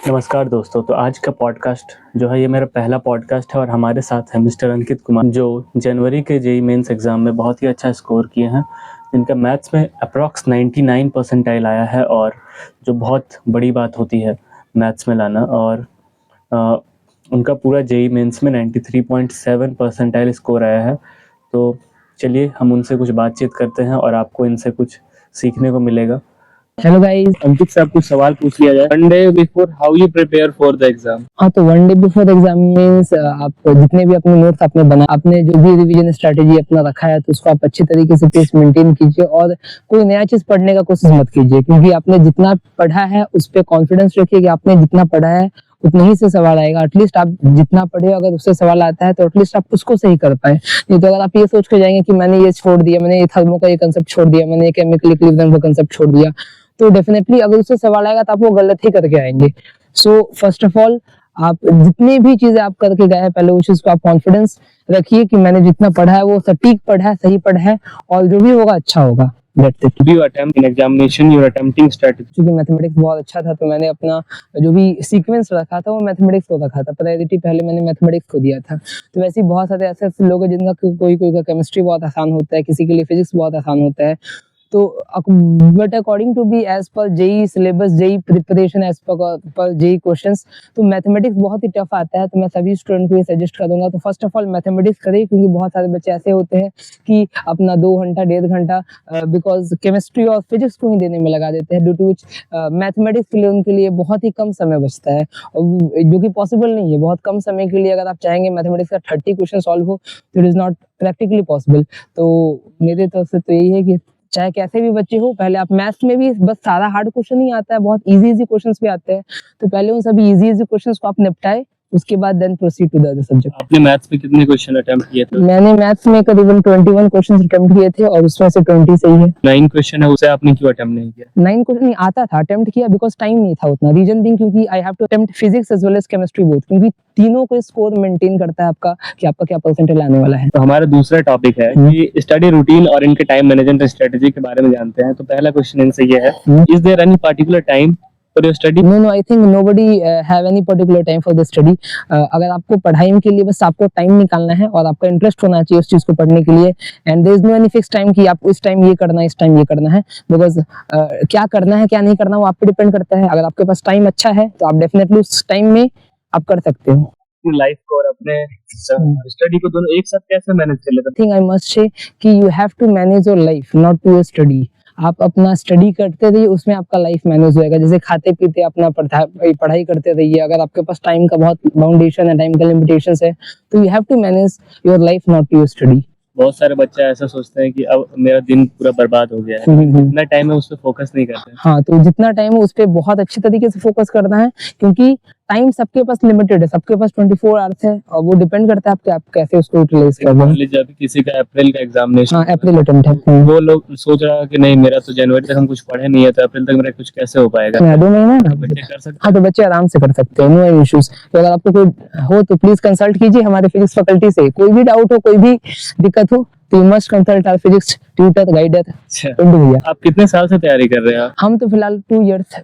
नमस्कार दोस्तों। तो आज का पॉडकास्ट जो है ये मेरा पहला पॉडकास्ट है और हमारे साथ है मिस्टर अंकित कुमार, जो जनवरी के जेईई मेंस एग्ज़ाम में बहुत ही अच्छा स्कोर किए हैं, जिनका मैथ्स में अप्रॉक्स 99 परसेंटाइल आया है और जो बहुत बड़ी बात होती है मैथ्स में लाना। और उनका पूरा जेईई मेंस में 93.7 परसेंटाइल स्कोर आया है। तो चलिए हम उनसे कुछ बातचीत करते हैं और आपको इनसे कुछ सीखने को मिलेगा। हेलो गाइस, अंकित से आप कुछ सवाल पूछ लिया जाए। One day before how you prepare for the exam? हाँ तो one day before exam means आप जितने भी अपने नोट्स आपने बना, आपने जो भी रिवीजन स्ट्रेटेजी अपना रखा है तो उसको आप अच्छी तरीके से पेस मेंटेन कीजिए और कोई नया चीज पढ़ने का कोशिश मत कीजिए, क्योंकि आपने जितना पढ़ा है उस पर कॉन्फिडेंस रखिए कि आपने जितना पढ़ा है उतना ही से सवाल आएगा। एटलीस्ट आप जितना पढ़े, अगर उससे सवाल आता है तो एटलीस्ट आप उसको सही कर पाए। नहीं तो अगर आप ये सोच के जाएंगे कि मैंने ये छोड़ दिया, मैंने ये थर्मो का ये कंसेप्ट छोड़ दिया, मैंने ये केमिकल इक्विलिब्रियम का कंसेप्ट छोड़ दिया, तो डेफिनेटली अगर उससे सवाल आएगा तो आप वो गलत ही करके आएंगे। सो फर्स्ट ऑफ ऑल, आप जितनी भी चीजें आप करके गए हैं पहले उस चीज को आप कॉन्फिडेंस रखिए कि मैंने जितना पढ़ा है वो सटीक पढ़ा है, सही पढ़ा है और जो भी होगा अच्छा होगा। You attempt in examination, your attempting strategy. क्योंकि मैथमेटिक्स बहुत अच्छा था तो मैंने अपना जो भी सीक्वेंस रखा था वो मैथमेटिक्स को रखा था। प्रायोरिटी पहले मैंने मैथमेटिक्स को दिया था। तो वैसे ही बहुत सारे ऐसे लोग हैं जिनका कोई का केमिस्ट्री बहुत आसान होता है, किसी के लिए फिजिक्स बहुत आसान होता है। तो but according to be as per JEE syllabus, JEE preparation, as per JEE questions, तो मैथमेटिक्स बहुत ही टफ आता है। तो मैं सभी स्टूडेंट को ये सजेस्ट करूंगा तो फर्स्ट ऑफ ऑल मैथमेटिक्स करें, क्योंकि बहुत सारे बच्चे ऐसे होते हैं कि अपना 2 घंटा 1.5 घंटा बिकॉज केमिस्ट्री और फिजिक्स को ही देने में लगा देते हैं, ड्यू टू विच मैथमेटिक्स के लिए उनके लिए बहुत ही कम समय बचता है, जो कि पॉसिबल नहीं है। बहुत कम समय के लिए अगर आप चाहेंगे मैथमेटिक्स का 30 क्वेश्चन सॉल्व हो तो it is not practically possible. तो मेरे तरफ से तो यही है कि चाहे कैसे भी बच्चे हो, पहले आप मैथ्स में भी बस सारा हार्ड क्वेश्चन नहीं आता है, बहुत इजी क्वेश्चंस भी आते हैं। तो पहले उन सभी इजी क्वेश्चंस को आप निपटाए, उसके बाद then proceed to the other subject. आपने मैथ्स में कितने क्वेश्चन अटेम्प्ट किए थे? मैंने मैथ्स में करीबन 21 क्वेश्चंस अटेम्प्ट किए थे और उसमें से 20 सही है। 9 क्वेश्चन है, उसे आपने क्यों अटेम्प्ट नहीं किया? 9 क्वेश्चन नहीं आता था, अटेम्प्ट किया बिकॉज टाइम नहीं था उतना। रीजन बीइंग क्योंकि I have to attempt physics as well as chemistry both, क्योंकि तीनों को स्कोर मेंटेन करता है आपका कि आपका क्या परसेंटेज आने वाला है। तो हमारा दूसरा टॉपिक है कि स्टडी रूटीन और इनके टाइम मैनेजमेंट स्ट्रेटजी के बारे में जानते हैं। तो पहला क्वेश्चन इनसे ये है, is there any particular time for your study? No, I think nobody have any particular time for the study. अगर आपको पढ़ाई के लिए बस आपको टाइम निकालना है और आपका इंटरेस्ट होना चाहिए उस चीज को पढ़ने के लिए, and there is no any fixed time कि आप इस टाइम ये करना है, इस टाइम ये करना है, बिकॉज क्या करना है क्या नहीं करना वो आप पे डिपेंड करता है। अगर आपके पास टाइम अच्छा है तो आप डेफिनेटली उस टाइम में आप कर सकते हो। लाइफ को और अपने स्टडी को दोनों एक साथ कैसे मैनेज कर लेते? थिंक आई मस्ट से कि you have to manage your life not to your study. आप अपना स्टडी करते रहिए, उसमें आपका लाइफ मैनेज होएगा। जैसे खाते पीते अपना पढ़ाई करते रहिए। अगर आपके पास टाइम का बहुत बाउंडेशन है, टाइम का लिमिटेशंस है, तो you have to manage your life not to your study. बहुत सारे बच्चे ऐसा सोचते हैं कि अब मेरा दिन पूरा बर्बाद हो गया है, इतना टाइम है उस पर फोकस नहीं करते। हाँ, तो जितना टाइम है उस पर बहुत अच्छी तरीके से फोकस करना है, क्योंकि टाइम सबके पास लिमिटेड है, सबके पास 24 आवर्स है और वो डिपेंड करता है आपके आप कैसे उसको यूटिलाइज कर रहे हैं। जब किसी का अप्रैल का एग्जामिनेशन, हाँ अप्रैल अटेम्प्ट है, वो लोग सोच रहा है कि नहीं मेरा तो जनवरी तक हम कुछ पढ़े नहीं है तो अप्रैल तक मेरा कुछ कैसे हो पाएगा? 2 महीना तो बच्चे कर सकते हैं। हाँ, तो बच्चे आराम से कर सकते हैं, नो एनी इश्यूज। तो अगर आपको कोई हो तो प्लीज कंसल्ट कीजिए हमारे फिजिक्स फैकल्टी से। कोई भी डाउट हो, कोई भी दिक्कत हो तो you must consult our physics tutor guider. आप कितने साल से तैयारी कर रहे हैं? हम तो फिलहाल 2 इयर्स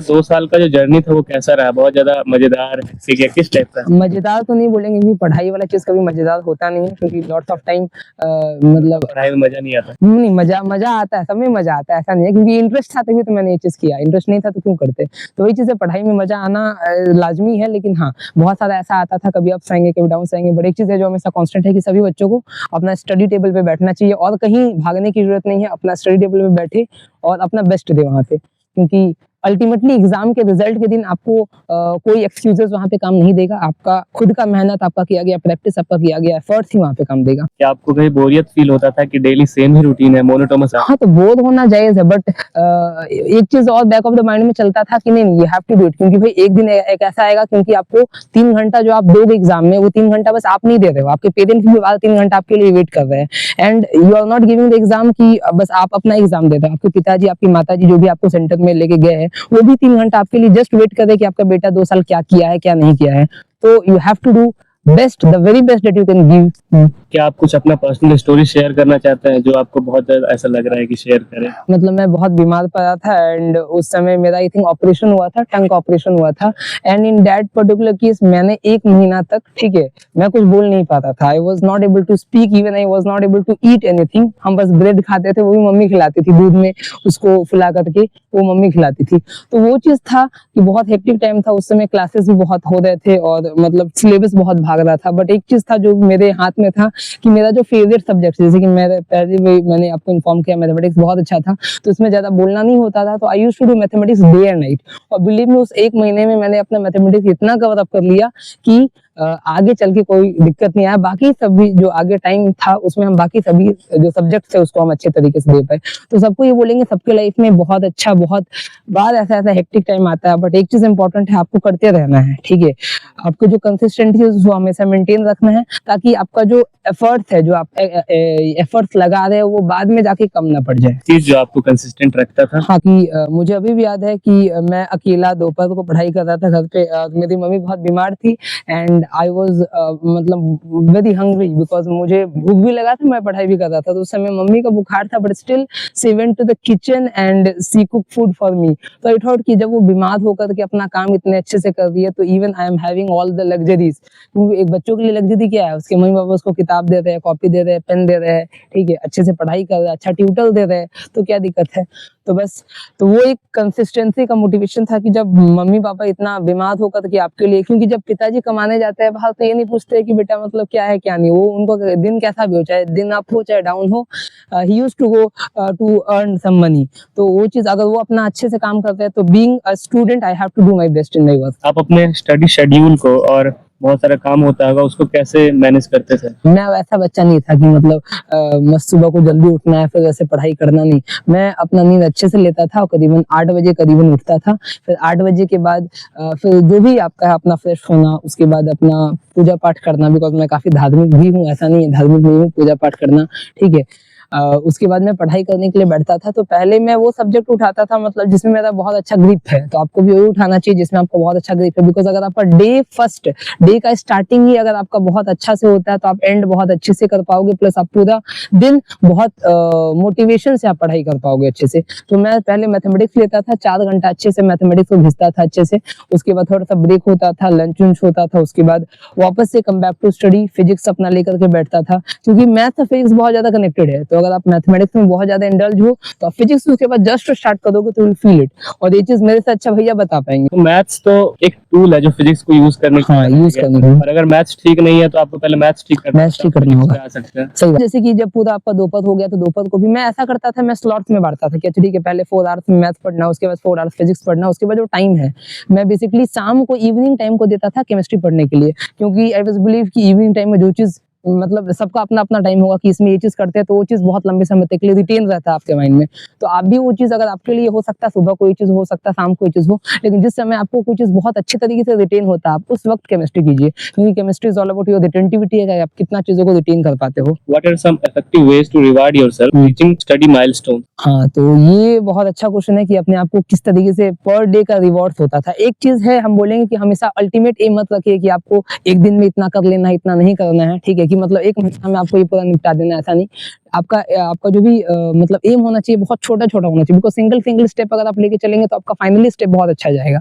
2 साल का जो जर्नी था वो कैसा रहा? बहुत ज्यादा मजेदार, किस टाइप का? मजेदार तो नहीं बोलेंगे क्योंकि पढ़ाई वाला चीज कभी मजेदार होता नहीं है, क्योंकि लॉट्स ऑफ टाइम मतलब पढ़ाई में मजा नहीं आता। नहीं, मजा आता है, सब में मजा आता है, ऐसा नहीं है। क्योंकि इंटरेस्ट था तभी तो मैंने ये चीज किया, इंटरेस्ट नहीं था तो क्यों करते। तो वही चीज है, पढ़ाई में मजा आना लाजमी है। लेकिन हाँ, बहुत सारा ऐसा आता था, कभी अप्स आएंगे कभी डाउन्स आएंगे। बट एक चीज है जो हमेशा कांस्टेंट है कि सभी बच्चों को अपना स्टडी टेबल पे बैठना चाहिए और कहीं भागने की जरूरत नहीं है। अपना स्टडी टेबल पे बैठे और अपना बेस्ट दे वहां पे, क्योंकि अल्टीमेटली एग्जाम के रिजल्ट के दिन आपको कोई एक्सक्यूजेस वहाँ पे काम नहीं देगा। आपका खुद का मेहनत, आपका किया गया प्रैक्टिस, आपका किया गया एफर्ट्स ही वहाँ पे काम देगा। क्या आपको कहीं बोरियत फील होता था कि डेली सेम ही रूटीन है, मोनोटोनस? हाँ, तो बोर होना जायज है, बट एक चीज और बैक ऑफ द माइंड में चलता था कि नहीं, you have to do it, क्योंकि भाई एक दिन एक ऐसा आएगा, क्योंकि आपको 3 घंटा जो आप दोगे एग्जाम में, वो 3 घंटा बस आप नहीं दे रहे हो, आपके पेरेंट्स भी 3 घंटा आपके लिए वेट कर रहे हैं। And you are not giving the exam कि बस आप अपना एग्जाम दे रहे हो। आपके पिताजी, आपकी माताजी जो भी आपको सेंटर में लेके गए हैं, वो भी 3 घंटा आपके लिए जस्ट वेट कर रहे कि आपका बेटा 2 साल क्या किया है क्या नहीं किया है। तो you have to do best, the very best that you can give क्या आप कुछ अपना पर्सनल स्टोरी शेयर करना चाहते हैं जो आपको बहुत ज़्यादा ऐसा लग रहा है कि शेयर करें? मतलब मैं बहुत बीमार पड़ा था एंड उस समय मेरा आई थिंक ऑपरेशन हुआ था, टंग का ऑपरेशन हुआ था and in that particular case मैंने 1 महीना तक, ठीक है, मैं कुछ बोल नहीं पाता था। I was not able to speak, even I was not able to eat anything. हम बस ब्रेड खाते थे, वो भी मम्मी खिलाती थी, दूध में उसको फुला करके वो मम्मी खिलाती थी। तो वो चीज़ था कि बहुत हेक्टिक टाइम था उस समय, क्लासेस भी बहुत हो रहे थे और मतलब सिलेबस बहुत भाग रहा था। बट एक चीज़ था जो मेरे हाथ में था कि मेरा जो फेवरेट सब्जेक्ट, जैसे कि मेरे पहले भी मैंने आपको इन्फॉर्म किया, मैथमेटिक्स बहुत अच्छा था, तो इसमें ज्यादा बोलना नहीं होता था, तो I used to do mathematics day and night. और बिलीव मी, उस 1 महीने में मैंने अपना मैथमेटिक्स इतना कवर अप कर लिया कि आगे चल के कोई दिक्कत नहीं आया। बाकी सभी जो आगे टाइम था उसमें हम बाकी सभी जो सब्जेक्ट थे उसको हम अच्छे तरीके से दे पाए। तो सबको ये बोलेंगे, सबके लाइफ में बहुत अच्छा, बहुत बार ऐसा ऐसा हेक्टिक टाइम आता है, बट एक चीज इंपॉर्टेंट है, आपको करते रहना है, ठीक है। आपको जो कंसिस्टेंसी है उसको हमेशा मेंटेन रखना है, ताकि आपका जो एफर्ट्स है, जो आप एफर्ट्स लगा रहे हो, वो बाद में जाके कम ना पड़ जाए। चीज़ जो आपको कंसिस्टेंट रखता था? हाँ, कि मुझे अभी भी याद है कि मैं अकेला दोपहर को पढ़ाई कर रहा था घर पे। मेरी मम्मी बहुत बीमार थी एंड आई वाज मतलब वेरी हंग्री, बिकॉज मुझे भूख भी लगा था, मैं पढ़ाई भी कर रहा था। तो उस समय मम्मी का बुखार था, but still she went to the kitchen and she cook food for me. तो आई थॉट कि जब वो बीमार होकर के अपना काम इतने अच्छे से कर रही है, तो even I am having all the luxuries. क्योंकि एक बच्चों के लिए लग्जरी क्या है, उसके मम्मी पापा उसको किताब दे रहे हैं, कॉपी दे रहे हैं, पेन दे रहे हैं, ठीक है, अच्छे से पढ़ाई कर रहे हैं, अच्छा ट्यूटर दे रहे हैं, तो क्या दिक्कत है। तो बस, तो वो एक कंसिस्टेंसी का मोटिवेशन था कि जब मम्मी पापा इतना बीमार होकर के आपके लिए, क्योंकि जब पिताजी कमाने जाते हैं बाहर, तो ये नहीं पूछते कि बेटा मतलब क्या है क्या नहीं, वो उनको दिन कैसा भी हो, चाहे दिन अप हो चाहे डाउन हो, he used to go to earn some money. तो वो चीज अगर वो अपना अच्छे से काम करते हैं, तो being a student I have to do my best in my work. आप अपने स्टडी शेड्यूल को, और बहुत सारा काम होता होगा, उसको कैसे मैनेज करते थे? मैं वैसा बच्चा नहीं था कि मतलब मस्त सुबह को जल्दी उठना है फिर वैसे पढ़ाई करना, नहीं। मैं अपना नींद अच्छे से लेता था और करीबन 8 बजे करीबन उठता था। फिर 8 बजे के बाद फिर जो भी आपका है अपना फ्रेश होना, उसके बाद अपना पूजा पाठ करना, बिकॉज मैं काफी धार्मिक भी हूँ, ऐसा नहीं है धार्मिक नहीं हूँ, पूजा पाठ करना, ठीक है। उसके बाद मैं पढ़ाई करने के लिए बैठता था। तो पहले मैं वो सब्जेक्ट उठाता था मतलब जिसमें मेरा बहुत अच्छा ग्रिप है, तो आपको भी वही उठाना चाहिए जिसमें आपको बहुत अच्छा ग्रिप है। बिकॉज अगर आपका फर्स्ट डे का स्टार्टिंग ही अगर आपका बहुत अच्छा से होता है, तो आप एंड बहुत अच्छे से कर पाओगे, प्लस आप पूरा दिन बहुत मोटिवेशन से आप पढ़ाई कर पाओगे अच्छे से। तो मैं पहले मैथमेटिक्स लेता था, 4 घंटा अच्छे से मैथमेटिक्स को घिसता था अच्छे से। उसके बाद थोड़ा सा ब्रेक होता था, लंच वंच होता था, उसके बाद वापस से come back to study, physics अपना लेकर के बैठता था, क्योंकि मैथ और फिजिक्स बहुत ज्यादा कनेक्टेड है। तो अगर आप मैथमेटिक्स में बहुत ज्यादा इंडल्ज हो, तो आप फिजिक्स उसके बाद जस्ट स्टार्ट करोगे तो विल फील इट। और ये चीज मेरे से अच्छा भैया बता पाएंगे। तो मैथ्स तो एक टूल है जो फिजिक्स को यूज करने हाँ, यूज करने के, और अगर मैथ्स ठीक नहीं है तो आपको पहले मैथ्स ठीक करना होगा। आ सकते हैं। सही बात। जैसे कि जब पूरा आपका दोपहर हो गया, तो दोपहर को भी मैं ऐसा करता था, मैं स्लॉट्स में बांटता था कि अच्छा ठीक है, पहले 4 आवर्स में मैथ्स पढ़ना, उसके बाद 4 आवर्स फिजिक्स पढ़ना, उसके बाद जो टाइम है मैं बेसिकली शाम को इवनिंग टाइम को देता था केमिस्ट्री पढ़ने के लिए। क्योंकि आई वाज बिलीव कि इवनिंग टाइम में जो चीज मतलब सबका अपना अपना टाइम होगा कि इसमें ये चीज करते हैं, तो वो चीज बहुत लंबे समय तक के लिए रिटेन रहता है आपके माइंड में। तो आप भी वो चीज, अगर आपके लिए हो सकता है सुबह कोई चीज हो सकता है, शाम को कोई चीज हो, लेकिन जिस समय आपको कोई चीज बहुत अच्छे तरीके से रिटेन होता है, आप उस वक्त केमिस्ट्री कीजिए। क्योंकि chemistry is all about your retentivity है, आप कितना चीजों को रिटेन कर पाते हो। What are some effective ways to reward yourself reaching study milestone? हाँ, तो ये बहुत अच्छा क्वेश्चन है कि अपने आप को किस तरीके से पर डे का रिवॉर्ड होता था। एक चीज है, हम बोलेंगे कि हमेशा अल्टीमेट एम मत रखिए कि आपको एक दिन में इतना कर लेना है, इतना नहीं करना है, ठीक है, कि मतलब 1 महीना में आपको ये पूरा निपटा देना है, ऐसा नहीं। आपका जो भी मतलब एम होना चाहिए बहुत छोटा छोटा होना चाहिए। बिकॉज सिंगल स्टेप अगर आप लेके चलेंगे तो आपका फाइनली स्टेप बहुत अच्छा जाएगा।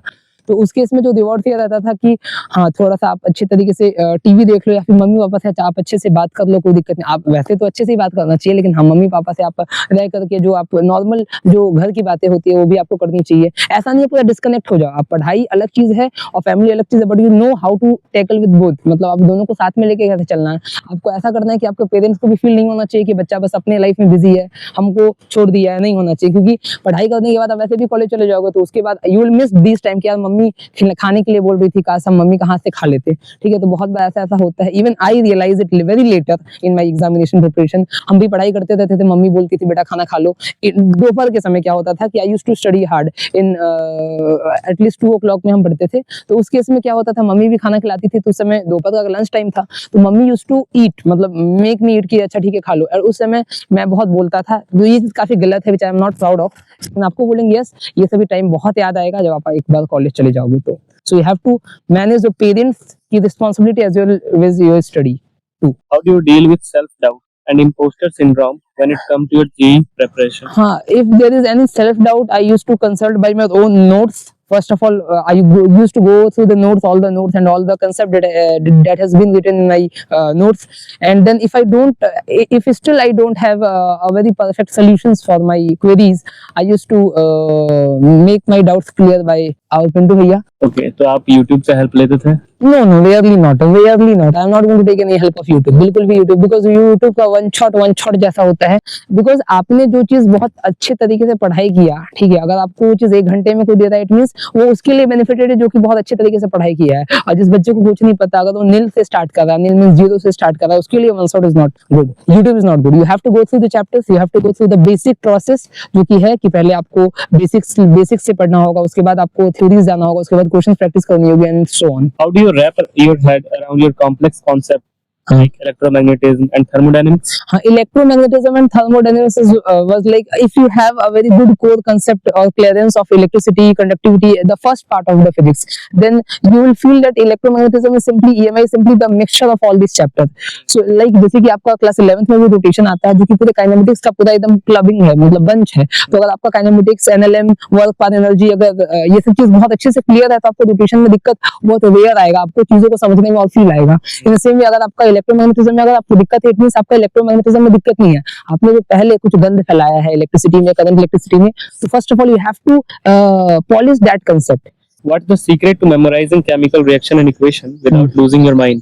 तो उस केस में जो रिवॉर्ड दिया जाता था कि हाँ, थोड़ा सा आप अच्छे तरीके से टीवी देख लो, या फिर मम्मी पापा से आप अच्छे से बात कर लो, कोई दिक्कत नहीं। आप वैसे तो अच्छे से ही बात करना चाहिए, लेकिन हाँ, मम्मी पापा से आप रह करके जो आप नॉर्मल जो घर की बातें होती है वो भी आपको करनी चाहिए। ऐसा नहीं है पूरा डिस्कनेक्ट हो जाओ। आप पढ़ाई अलग चीज है और फैमिली अलग चीज है, but you know how to tackle with both. मतलब आप दोनों को साथ में लेके कैसे चलना है। आपको ऐसा करना है कि आपके पेरेंट्स को भी फील नहीं होना चाहिए कि बच्चा बस अपने लाइफ में बिजी है, हमको छोड़ दिया है, नहीं होना चाहिए। क्योंकि पढ़ाई करने के बाद आप वैसे भी कॉलेज चले जाओगे, तो उसके बाद you will miss this time कि यार मम्मी खाने के लिए बोल रही थी, काश हम मम्मी कहाँ से खा लेते, ठीक है। तो बहुत बार ऐसा होता है। Even I realise it very later in my examination preparation. हम भी पढ़ाई करते रहते थे, मम्मी बोलती थी बेटा खाना खा लो। दोपहर के समय क्या होता था कि I used to study hard in at least 2 o'clock में हम पढ़ते थे। तो उस केस में क्या होता था, मम्मी भी खाना खिलाती थी, तो उस समय दोपहर का लंच टाइम था, तो मम्मी यूज्ड टू ईट, मतलब मेक मी ईट कि अच्छा ठीक है खा लो। और उस समय मैं बहुत बोलता था, तो ये चीज काफी गलत है, which I am not proud of. लेकिन आपको बोलेंगे यस, ये सभी टाइम बहुत याद आएगा जब आप एक बार कॉलेज चले जाओगे। तो so you have to manage the parents की responsibility as well as your study। 2। How do you deal with self-doubt and imposter syndrome when it comes to your JEE preparation? हाँ, if there is any self doubt, I used to consult by my own notes. First of all, used to go through the notes, all the notes and all the concept that has been written in my notes. And then if I don't, if still I don't have a very perfect solutions for my queries, I used to make my doubts clear by our Pintu Bhaiya. Okay, तो आप YouTube से help लेते थे? No, no, rarely not. I am not going to take any help of YouTube. बिल्कुल भी YouTube, because YouTube का one shot जैसा होता है. Because आपने जो चीज बहुत अच्छे तरीके से पढ़ाई किया, ठीक है, अगर आपको वो चीज 1 घंटे में कोई दे रहा है, इट मींस वो उसके लिए बेनिफिटेड है जो कि बहुत अच्छे तरीके से पढ़ाई किया है. और जिस बच्चे को कुछ नहीं पता, अगर वो नील से स्टार्ट कर रहा है, नील मींस जीरो से स्टार्ट कर रहा है, उसके लिए one shot is not good. YouTube is not good. You have to go through the chapters, you have to go through the basic process, जो कि है कि पहले आपको बेसिक्स से पढ़ना होगा, उसके बाद आपको थ्योरीज जाना होगा, उसके बाद क्वेश्चन प्रैक्टिस करनी होगी and so on. How do you wrap your head around your complex concept like electromagnetism and thermodynamics? Electromagnetism and thermodynamics was like, if you have a very good core concept or clearance of electricity, conductivity, the first part of the physics, then you will feel that electromagnetism is simply EMI is simply the mixture of all these chapters. So like जैसे कि आपका class 11th में भी rotation आता है, जो कि पूरे काइनेमेटिक्स का पूरा एकदम क्लबिंग है, मतलब बंच है. तो अगर आपका काइनेमेटिक्स, एनएलएम, वर्क पर एनर्जी, अगर ये सब चीज बहुत अच्छे से क्लियर है, तो आपको रोटेशन में दिक्कत बहुत रेयर आएगा, आपको चीजों को समझने में और फील आएगा. इन सेम वे अगर आपका इलेक्ट्रोमैग्नेटिज्म में अगर आपको दिक्कत है, इट मींस आपका इलेक्ट्रोमैग्नेटिज्म में दिक्कत नहीं है, आपने जो पहले कुछ गंद फैलाया है इलेक्ट्रिसिटी में, करंट इलेक्ट्रिसिटी में. तो first of all you have to polish that concept. What's the secret to memorizing chemical reaction and equation without losing your mind?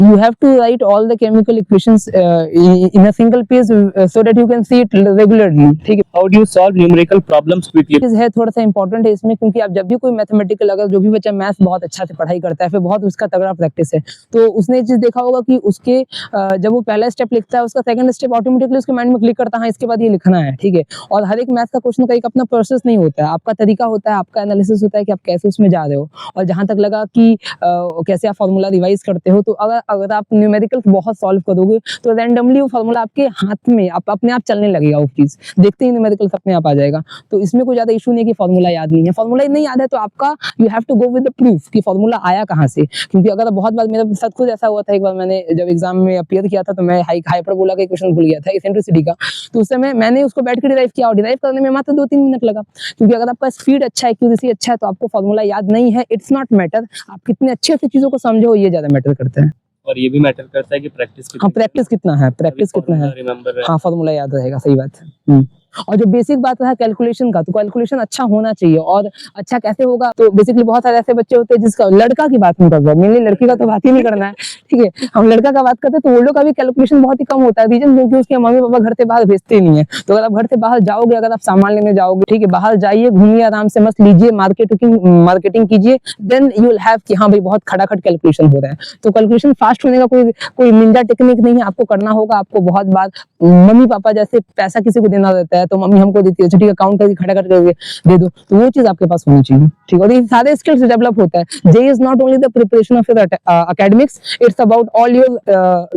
You have to write all the chemical equations in a single page so that you can see it regularly. ठीक है. How do you solve numerical problems quickly? चीज है थोड़ा सा important है इसमें, क्योंकि आप जब भी कोई मैथमेटिकल, अगर जो भी बच्चा मैथ्स बहुत अच्छा से पढ़ाई करता है, फिर बहुत उसका तगड़ा प्रैक्टिस है, तो उसने ये चीज देखा होगा कि उसके जब वो पहला स्टेप लिखता है, उसका सेकंड स्टेप ऑटोमेटिकली उसके माइंड में क्लिक करता है, हाँ इसके बाद ये लिखना है. ठीक है. और हर एक मैथ का क्वेश्चन का एक अपना प्रोसेस नहीं होता है, आपका तरीका होता है, आपका एनालिसिस होता है कि आप कैसे उसमें जा रहे हो. और जहां तक लगा कि कैसे आप फॉर्मूला रिवाइज करते हो, तो अगर आप न्यूमेरिकल्स बहुत सॉल्व करोगे, तो रैंडमली वो फॉर्मूला आपके हाथ में अपने आप चलने लगेगा, वो चीज देखते ही न्यूमेरिकल्स अपने आप आ जाएगा. तो इसमें कोई ज्यादा इशू नहीं है कि फॉर्मूला याद नहीं है. फॉर्मूला नहीं याद है तो आपका you have to go with the proof कि फॉर्मूला आया कहाँ से. क्योंकि अगर बहुत बार मेरे साथ खुद ऐसा हुआ था, एक बार मैंने जब एग्जाम में अपीयर किया था, तो मैं हाइपरबोला का क्वेश्चन भूल गया था, एसेंट्रिसिटी का. तो उस समय मैंने उसको बैठ के डिराइव किया, और डिराइव करने में मात्र 2-3 मिनट लगा. क्योंकि अगर आपका स्पीड अच्छा है, एक्यूरेसी अच्छा है, तो आपको फॉर्मूला याद नहीं है, इट्स नॉट मैटर. आप कितने अच्छे से चीजों को समझो, ये ज्यादा मैटर करता है. और ये भी मैटर करता है कि प्रैक्टिस कितनी. हाँ, प्रैक्टिस कितना है, प्रैक्टिस कितना है. रिमेंबर. हाँ, फॉर्मूला याद रहेगा, सही बात है. और जो बेसिक बात रहा कैलकुलेशन का, तो कैलकुलेशन अच्छा होना चाहिए. और अच्छा कैसे होगा, तो बेसिकली बहुत सारे ऐसे बच्चे होते हैं जिसका, लड़का की बात नहीं कर रहा, मेनली लड़की का तो बात ही नहीं करना है. ठीक है. हम लड़का का बात करते हैं, तो वो लोग का भी कैलकुलेशन बहुत ही कम होता है. रीजन क्योंकि उसके मम्मी पापा घर से बाहर भेजते ही नहीं है. तो अगर आप घर से बाहर जाओगे, अगर आप सामान लेने जाओगे, ठीक है, बाहर जाइए, घूमिए आराम से, मस्त लीजिए, मार्केटिंग कीजिए, देन यू विल हैव कि हाँ भाई बहुत खटाखट कैलकुलेशन हो रहा है. तो कैलकुलेशन फास्ट होने का कोई निंजा टेक्निक नहीं है. आपको करना होगा, आपको बहुत बार मम्मी पापा जैसे पैसा किसी को देना रहता है, तो मम्मी हमको देती है, ठीक है, काउंट करके खटाखट करके दे दो, तो वो चीज आपके पास होनी चाहिए. ठीक है. और ये सारे स्किल्स डेवलप होता है. JEE is not only the preparation of your academics, it's about all your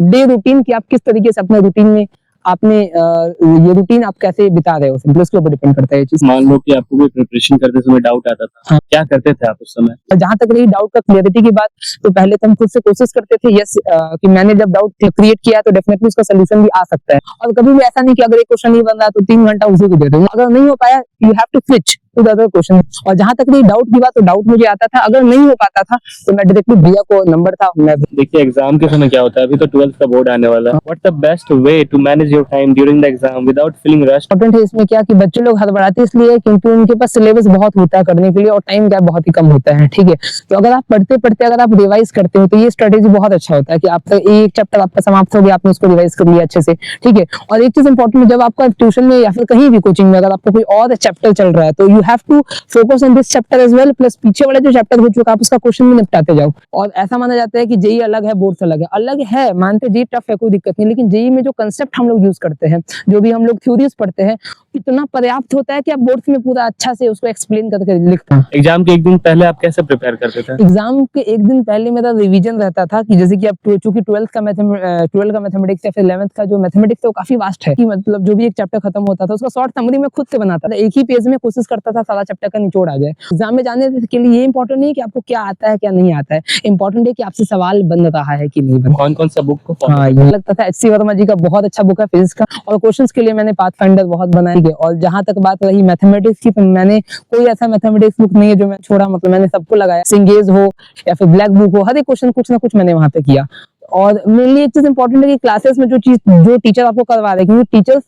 day routine, कि आप किस तरीके से अपने रूटीन में आपने ये रूटीन आप कैसे बिता रहे हो, सिंपल उसके ऊपर डिपेंड करता है ये चीज. मान लो कि आपको कोई प्रिपरेशन करते समय डाउट आता था, हाँ. क्या करते थे आप उस समय? जहां तक रही डाउट का क्लियरिटी की बात, तो पहले तो हम खुद से कोशिश करते थे यस कि मैंने जब डाउट क्रिएट किया तो डेफिनेटली उसका सोल्यूशन भी आ सकता है. और कभी भी ऐसा नहीं कि अगर एक क्वेश्चन नहीं बन रहा तो 3 घंटा उसी को दे दो. अगर नहीं हो पाया, you have to switch to the other question. और जहां तक रही डाउट की बात, तो डाउट मुझे आता था, अगर नहीं हो पाता था तो मैं डायरेक्टली भैया को नंबर था मैं. देखिए एग्जाम के समय क्या होता है, अभी तो 12th का बोर्ड आने वाला है. What's the best way to manage your time during the exam without feeling rushed? Important है इसमें क्या कि बच्चे लोग हड़बड़ाते इसलिए क्योंकि उनके पास सिलेबस बहुत होता है करने के लिए, और टाइम गैप बहुत ही कम होता है. ठीक है. तो अगर आप पढ़ते पढ़ते अगर आप रिवाइज करते हो, तो ये स्ट्रेटेजी बहुत अच्छा होता है कि आपका एक चैप्टर आपका समाप्त हो गया, आपने उसको रिवाइज कर लिया अच्छे से. ठीक है. और एक चीज इंपॉर्टेंट है, जब आपका ट्यूशन में या फिर कहीं भी कोचिंग में अगर आपको कोई और चैप्टर चल रहा है, तो you have to focus on this chapter as well, plus पीछे वाला जो चैप्टर हो चुका आप उसका क्वेश्चन भी निपटाते जाओ. और ऐसा माना जाता है कि जेई अलग है, बोर्ड अलग है. अलग है, मानते जेई टफ है, कोई दिक्कत नहीं, लेकिन जेई में जो कंसेप्ट हम लोग यूज करते हैं, जो भी हम लोग थ्योरीज पढ़ते हैं, इतना पर्याप्त होता है कि आप बोर्ड्स में पूरा अच्छा से उसको एक्सप्लेन करके लिख पाएं। एग्जाम के एक दिन पहले आप कैसे प्रिपेयर करते थे? एग्जाम के एक दिन पहले मेरा रिवीजन रहता था कि जैसे कि अब चूंकि 12th का मैथमेटिक्स या फिर 11th का जो मैथमेटिक्स है वो काफी वास्ट है, कि मतलब जो भी एक चैप्टर खत्म होता था उसका शॉर्ट समरी मैं खुद से बनाता था, एक ही पेज में कोशिश करता था सारा चैप्टर का निचोड़ आ जाए। एग्जाम में जाने के लिए ये इंपॉर्टेंट नहीं है कि आपको क्या आता है क्या नहीं आता है, इंपॉर्टेंट है कि आपसे सवाल बन रहा है कि नहीं बन। कौन कौन सा बुक को हाँ, ये लगता था एच.सी. वर्मा जी का बहुत अच्छा बुक है फिजिक्स का, और क्वेश्चंस के लिए मैंने पाथफाइंडर बहुत बनाई है। और जहां तक बात रही मैथमेटिक्स की, तो मैंने कोई ऐसा मैथमेटिक्स बुक नहीं है जो मैं छोड़ा, मतलब मैंने सबको लगाया, सिंगेज हो या फिर ब्लैक बुक हो, हर एक क्वेश्चन कुछ ना कुछ मैंने वहां पे किया। और मेनली एक चीज इंपॉर्टेंट है कि क्लासेस में जो टीचर आपको करवा रहे हैं, क्योंकि टीचर्स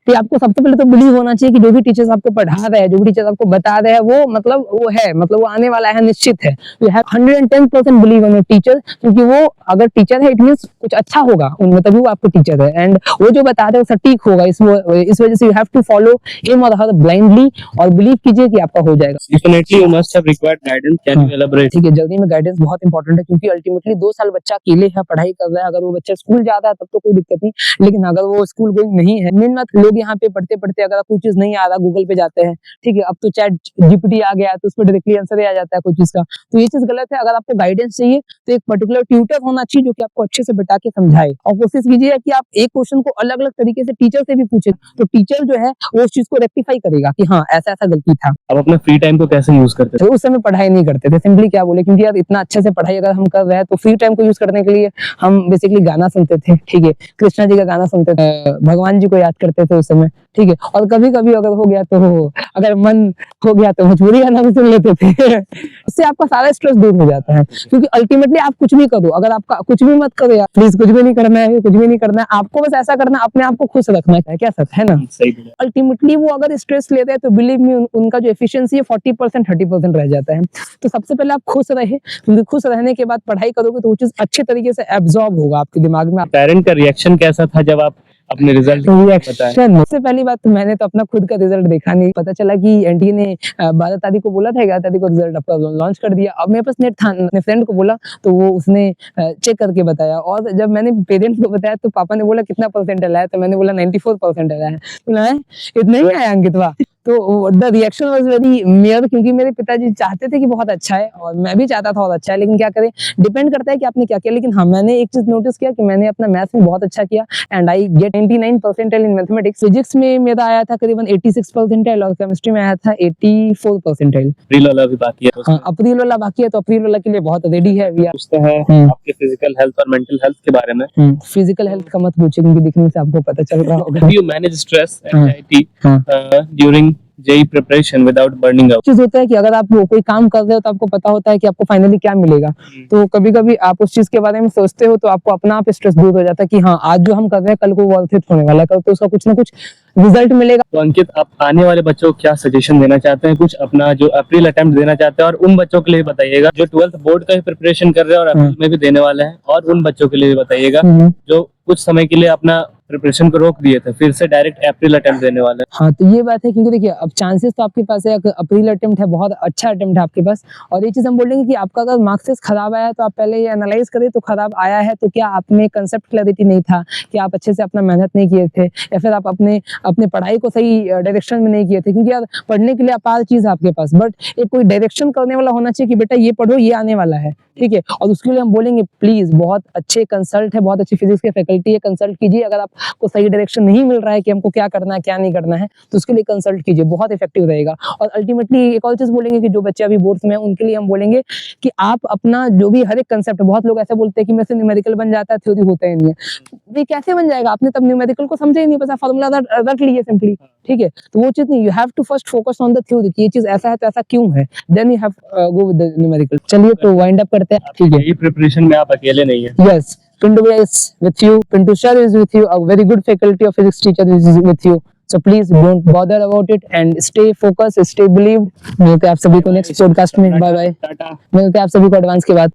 कि आपको सबसे पहले तो बिलीव होना चाहिए कि जो भी टीचर्स आपको पढ़ा रहे हैं, जो भी टीचर्स आपको बता रहे हैं, वो मतलब वो आने वाला है, निश्चित है। You have 110% believe in your teacher, क्योंकि वो अगर टीचर है इट मींस कुछ अच्छा होगा उनमें, तभी वो आपको टीचर है, एंड वो जो बता रहे हैं वो सटीक होगा। इस वजह से you have to follow him और हर ब्लाइंडली, और बिलीव कीजिए कि आपका हो जाएगा। Definitely you must have required guidance, can you elaborate? ठीक है, जल्दी में गाइडेंस बहुत इंपॉर्टेंट है, क्योंकि अल्टीमेटली 2 साल बच्चा अकेले है, पढ़ाई कर रहा है। अगर वो बच्चा स्कूल जा रहा है तब तो कोई दिक्कत नहीं, लेकिन अगर वो स्कूल गोइंग नहीं है, मेन बात लोग यहाँ पे पढ़ते पढ़ते अगर कोई चीज नहीं आ रहा गूगल पे जाते हैं, ठीक है, अब तो चैट जीपीटी आ गया है तो उस पर डायरेक्टली आंसर आ जाता है कोई चीज का, तो ये चीज गलत है। अगर आपको गाइडेंस चाहिए तो एक पर्टिकुलर ट्यूटर होना चाहिए जो कि आपको अच्छे से बैठा के समझाए, और कोशिश कीजिए कि आप एक क्वेश्चन को अलग अलग तरीके से टीचर से भी पूछे, तो टीचर जो है वो उस चीज को रेक्टिफाई करेगा कि हाँ ऐसा ऐसा गलती था। आप अपने फ्री टाइम को कैसे यूज करते थे? तो उस समय पढ़ाई नहीं करते थे, सिंपली क्या बोले, क्योंकि यार इतना अच्छे से पढ़ाई अगर हम कर रहे हैं तो फ्री टाइम को यूज करने के लिए हम बेसिकली गाना सुनते थे, ठीक है, कृष्णा जी का गाना सुनते थे, भगवान जी को याद करते थे उस समय, ठीक है, और कभी कभी अगर हो गया तो अगर मन हो गया तो भोजपुरी गाना भी सुन लेते थे। उससे आपका सारा स्ट्रेस दूर हो जाता है, क्योंकि अल्टीमेटली आप कुछ भी करो, अगर आपका कुछ भी मत करो यार, प्लीज कुछ भी नहीं करना है, कुछ भी नहीं करना है, आपको बस ऐसा करना है, अपने आप को खुश रखना है, क्या सच है ना? सही। अल्टीमेटली वो अगर स्ट्रेस लेते हैं तो बिलीव मी उनका जो एफिशिएंसी है 40% 30% रह जाता है। तो सबसे पहले आप खुश रहे, क्योंकि खुश रहने के बाद पढ़ाई करोगे तो वो चीज अच्छे तरीके से एब्जॉर्ब होगा आपके दिमाग में। पेरेंट का रिएक्शन कैसा था जब आप अपने रिजल्ट बताए? सबसे पहली बात तो मैंने तो अपना खुद का रिजल्ट देखा नहीं, पता चला कि एनटीए ने 12 तारीख को बोला था, 11 तारीख को रिजल्ट आपका लॉन्च कर दिया। अब मेरे पास नेट था, अपने फ्रेंड को बोला तो वो उसने चेक करके बताया, और जब मैंने पेरेंट्स को बताया तो पापा ने बोला कितना परसेंटाइल आया, तो मैंने बोला 94% आया है। बोला है इतना ही आया अंकितवा? तो the reaction was very mayor, क्योंकि मेरे पिताजी चाहते थे कि बहुत अच्छा है और मैं भी चाहता था बहुत अच्छा है, लेकिन क्या करें, डिपेंड करता है कि आपने क्या किया। लेकिन हाँ, मैंने एक चीज नोटिस किया कि मैंने अपना मैथ्स में बहुत अच्छा किया, and I get 99 percentile in mathematics. Physics में मेरा आया था करीबन 86 परसेंटाइल, और केमिस्ट्री में आया था 84 परसेंटाइल। अप्रैल वाला भी बाकी है? हाँ, अप्रैल वाला बाकी है, तो अप्रैल वाला के लिए बहुत रेडी है। पूछते हैं आपके फिजिकल हेल्थ और मेंटल हेल्थ के बारे में। फिजिकल हेल्थ का मत पूछिए, क्योंकि दिखने से आपको पता चल रहा होगा। You manage stress anxiety during JEE preparation without burning out? चीज होता है कि अगर आप कोई काम कर रहे हो तो आपको पता होता है कि आपको फाइनली क्या मिलेगा, तो कभी कभी आप उस चीज के बारे में सोचते हो तो आपको अपना आप स्ट्रेस दूर हो जाता है कि हाँ आज जो हम कर रहे हैं कल को वर्थ इट होने वाला है, कल तो उसका कुछ ना कुछ रिजल्ट मिलेगा। तो अंकित, आप आने वाले बच्चों को क्या सजेशन देना चाहते हैं? कुछ अपना जो अप्रैल अटेम्प्ट देना चाहते हैं, और उन बच्चों के लिए बताइएगा जो 12th बोर्ड का भी प्रिपरेशन कर रहे हैं और अप्रैल में भी देने वाले हैं, और उन बच्चों के लिए बताइएगा जो कुछ समय के लिए अपना प्रिपरेशन को रोक दिए थे, फिर से डायरेक्ट अप्रैल अटेम्प्ट देने वाले हैं। हाँ, तो ये बात है, क्योंकि देखिए अब चांसेस तो आपके पास है, अप्रैल अटेम्प्ट है, बहुत अच्छा अटेम्प्ट है आपके पास, और ये चीज हम बोलेंगे कि आपका अगर मार्क्स खराब आया तो आप पहले ये एनालाइज करें, तो खराब आया है तो क्या आप में कंसेप्ट क्लैरिटी नहीं था, कि आप अच्छे से अपना मेहनत नहीं किए थे, या फिर आप अपने पढ़ाई को सही डायरेक्शन में नहीं किए थे। क्योंकि यार पढ़ने के लिए अपार चीज है आपके पास, बट एक कोई डायरेक्शन करने वाला होना चाहिए कि बेटा ये पढ़ो, ये आने वाला है, ठीक है। और उसके लिए हम बोलेंगे प्लीज बहुत अच्छे कंसल्ट है, बहुत अच्छी फिजिक्स के फैकल्टी है, कंसल्ट कीजिए। अगर आपको सही डायरेक्शन नहीं मिल रहा है कि हमको क्या करना है क्या नहीं करना है, तो उसके लिए कंसल्ट कीजिए, बहुत इफेक्टिव रहेगा। और अल्टीमेटली एक और चीज बोलेंगे कि जो बच्चे अभी बोर्ड्स में हैं उनके लिए हम बोलेंगे कि आप अपना जो भी हर एक कंसेप्ट, बहुत लोग ऐसे बोलते हैं कि मेरे से न्यूमेरिकल बन जाता है, थ्योरी होता ही नहीं है। ये कैसे बन जाएगा? आपने तब न्यूमेरिकल को समझा ही नहीं, बस फार्मूला रट लिए सिंपली, ठीक है। तो वो चीज नहीं, you have to first focus on the theory कि ये चीज ऐसा है तो ऐसा क्यों है, then you have go with the numerical. चलिए तो वाइंड अप करते हैं, ठीक है। ये प्रिपरेशन में आप अकेले नहीं है। Yes, Pintu bhai is with you. Pintu sir is with you. A very good faculty of physics teacher is with you. So please don't bother about it and stay focused, stay believed. मिलते हैं आप सभी को next podcast में। Bye bye. Tata. मिलते हैं आप सभी को एडवांस के बाद।